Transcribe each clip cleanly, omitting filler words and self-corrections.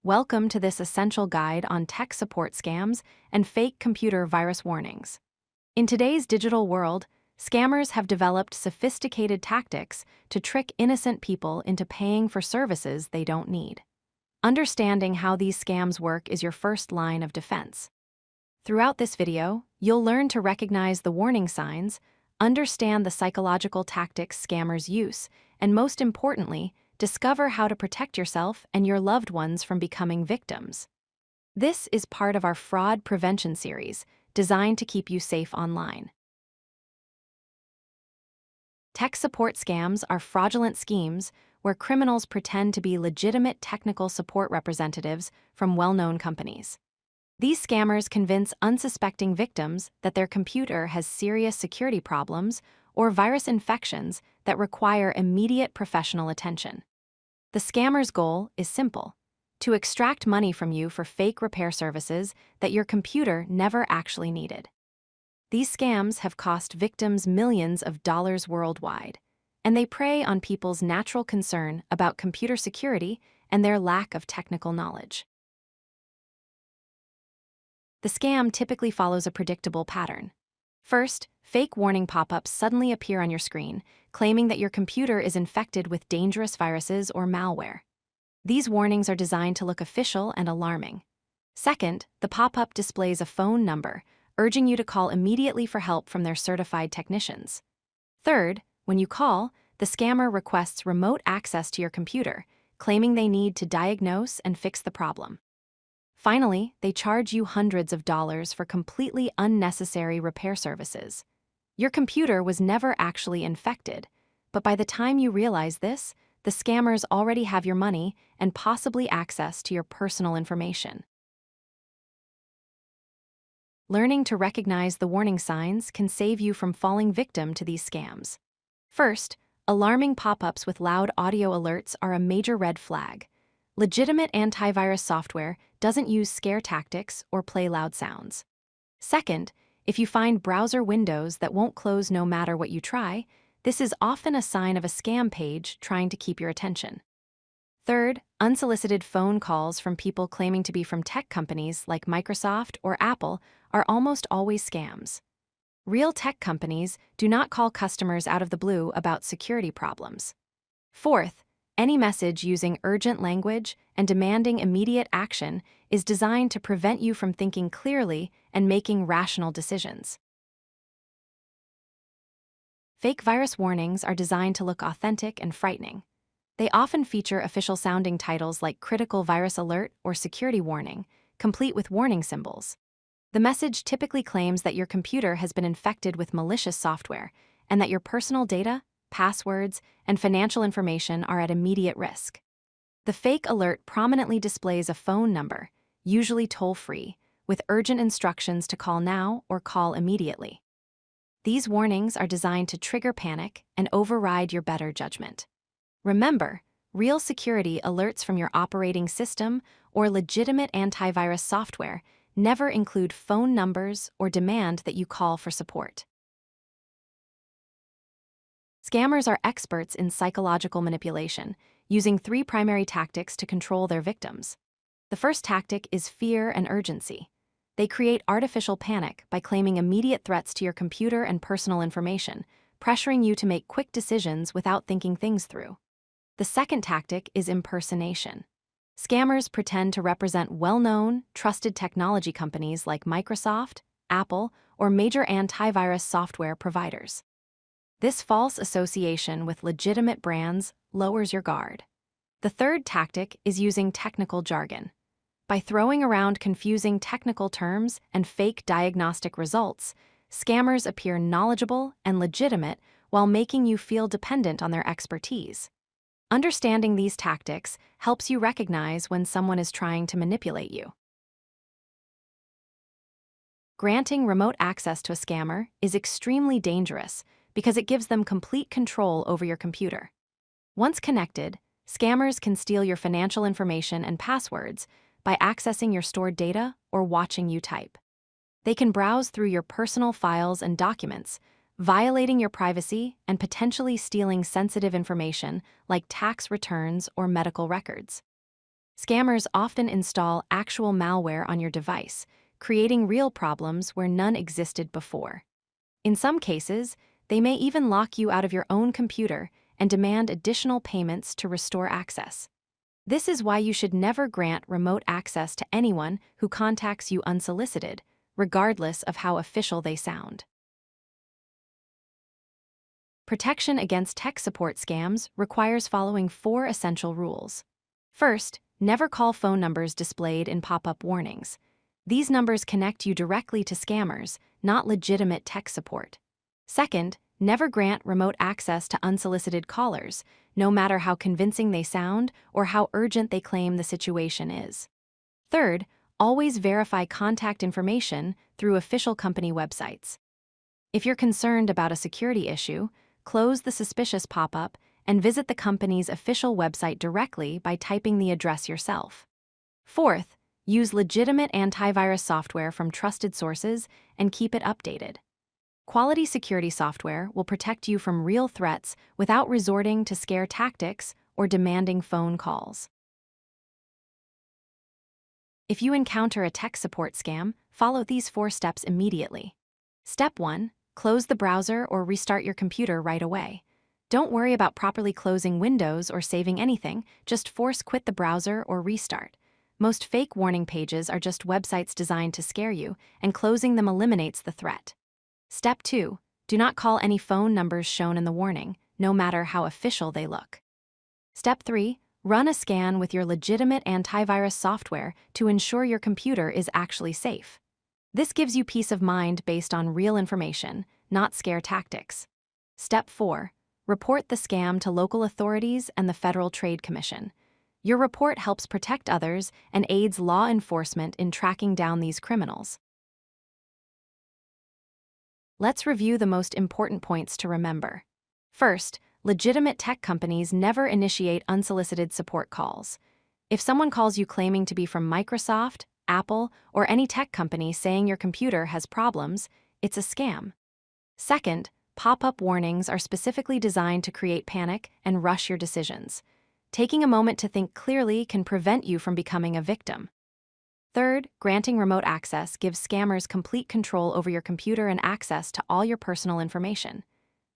Welcome to this essential guide on tech support scams and fake computer virus warnings. In today's digital world, scammers have developed sophisticated tactics to trick innocent people into paying for services they don't need. Understanding how these scams work is your first line of defense. Throughout this video, you'll learn to recognize the warning signs, understand the psychological tactics scammers use, and most importantly, discover how to protect yourself and your loved ones from becoming victims. This is part of our fraud prevention series, designed to keep you safe online. Tech support scams are fraudulent schemes where criminals pretend to be legitimate technical support representatives from well-known companies. These scammers convince unsuspecting victims that their computer has serious security problems or virus infections that require immediate professional attention. The scammer's goal is simple: to extract money from you for fake repair services that your computer never actually needed. These scams have cost victims millions of dollars worldwide, and they prey on people's natural concern about computer security and their lack of technical knowledge. The scam typically follows a predictable pattern. First, fake warning pop-ups suddenly appear on your screen, claiming that your computer is infected with dangerous viruses or malware. These warnings are designed to look official and alarming. Second, the pop-up displays a phone number, urging you to call immediately for help from their certified technicians. Third, when you call, the scammer requests remote access to your computer, claiming they need to diagnose and fix the problem. Finally, they charge you hundreds of dollars for completely unnecessary repair services. Your computer was never actually infected, but by the time you realize this, the scammers already have your money and possibly access to your personal information. Learning to recognize the warning signs can save you from falling victim to these scams. First, alarming pop-ups with loud audio alerts are a major red flag. Legitimate antivirus software doesn't use scare tactics or play loud sounds. Second, if you find browser windows that won't close no matter what you try, this is often a sign of a scam page trying to keep your attention. Third, unsolicited phone calls from people claiming to be from tech companies like Microsoft or Apple are almost always scams. Real tech companies do not call customers out of the blue about security problems. Fourth, any message using urgent language and demanding immediate action is designed to prevent you from thinking clearly and making rational decisions. Fake virus warnings are designed to look authentic and frightening. They often feature official-sounding titles like Critical Virus Alert or Security Warning, complete with warning symbols. The message typically claims that your computer has been infected with malicious software and that your personal data, passwords, and financial information are at immediate risk. The fake alert prominently displays a phone number, usually toll-free, with urgent instructions to call now or call immediately. These warnings are designed to trigger panic and override your better judgment. Remember, real security alerts from your operating system or legitimate antivirus software never include phone numbers or demand that you call for support. Scammers are experts in psychological manipulation, using three primary tactics to control their victims. The first tactic is fear and urgency. They create artificial panic by claiming immediate threats to your computer and personal information, pressuring you to make quick decisions without thinking things through. The second tactic is impersonation. Scammers pretend to represent well-known, trusted technology companies like Microsoft, Apple, or major antivirus software providers. This false association with legitimate brands lowers your guard. The third tactic is using technical jargon. By throwing around confusing technical terms and fake diagnostic results, scammers appear knowledgeable and legitimate while making you feel dependent on their expertise. Understanding these tactics helps you recognize when someone is trying to manipulate you. Granting remote access to a scammer is extremely dangerous because it gives them complete control over your computer. Once connected, scammers can steal your financial information and passwords by accessing your stored data or watching you type. They can browse through your personal files and documents, violating your privacy and potentially stealing sensitive information like tax returns or medical records. Scammers often install actual malware on your device, creating real problems where none existed before. In some cases, they may even lock you out of your own computer and demand additional payments to restore access. This is why you should never grant remote access to anyone who contacts you unsolicited, regardless of how official they sound. Protection against tech support scams requires following 4 essential rules. First, never call phone numbers displayed in pop-up warnings. These numbers connect you directly to scammers, not legitimate tech support. Second, never grant remote access to unsolicited callers, no matter how convincing they sound or how urgent they claim the situation is. Third, always verify contact information through official company websites. If you're concerned about a security issue, close the suspicious pop-up and visit the company's official website directly by typing the address yourself. Fourth, use legitimate antivirus software from trusted sources and keep it updated. Quality security software will protect you from real threats without resorting to scare tactics or demanding phone calls. If you encounter a tech support scam, follow these 4 steps immediately. Step 1. Close the browser or restart your computer right away. Don't worry about properly closing windows or saving anything, just force quit the browser or restart. Most fake warning pages are just websites designed to scare you, and closing them eliminates the threat. Step 2. Do not call any phone numbers shown in the warning, no matter how official they look. Step 3. Run a scan with your legitimate antivirus software to ensure your computer is actually safe. This gives you peace of mind based on real information, not scare tactics. Step 4. Report the scam to local authorities and the Federal Trade Commission. Your report helps protect others and aids law enforcement in tracking down these criminals. Let's review the most important points to remember. First, legitimate tech companies never initiate unsolicited support calls. If someone calls you claiming to be from Microsoft, Apple, or any tech company saying your computer has problems, it's a scam. Second, pop-up warnings are specifically designed to create panic and rush your decisions. Taking a moment to think clearly can prevent you from becoming a victim. Third, granting remote access gives scammers complete control over your computer and access to all your personal information.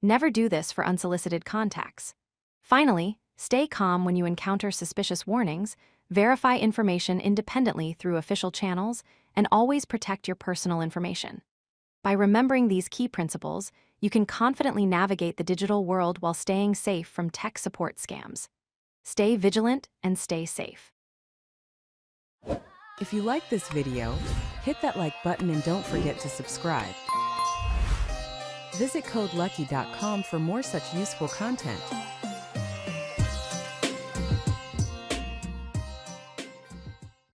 Never do this for unsolicited contacts. Finally, stay calm when you encounter suspicious warnings, verify information independently through official channels, and always protect your personal information. By remembering these key principles, you can confidently navigate the digital world while staying safe from tech support scams. Stay vigilant and stay safe. If you like this video, hit that like button and don't forget to subscribe. Visit CodeLucky.com for more such useful content.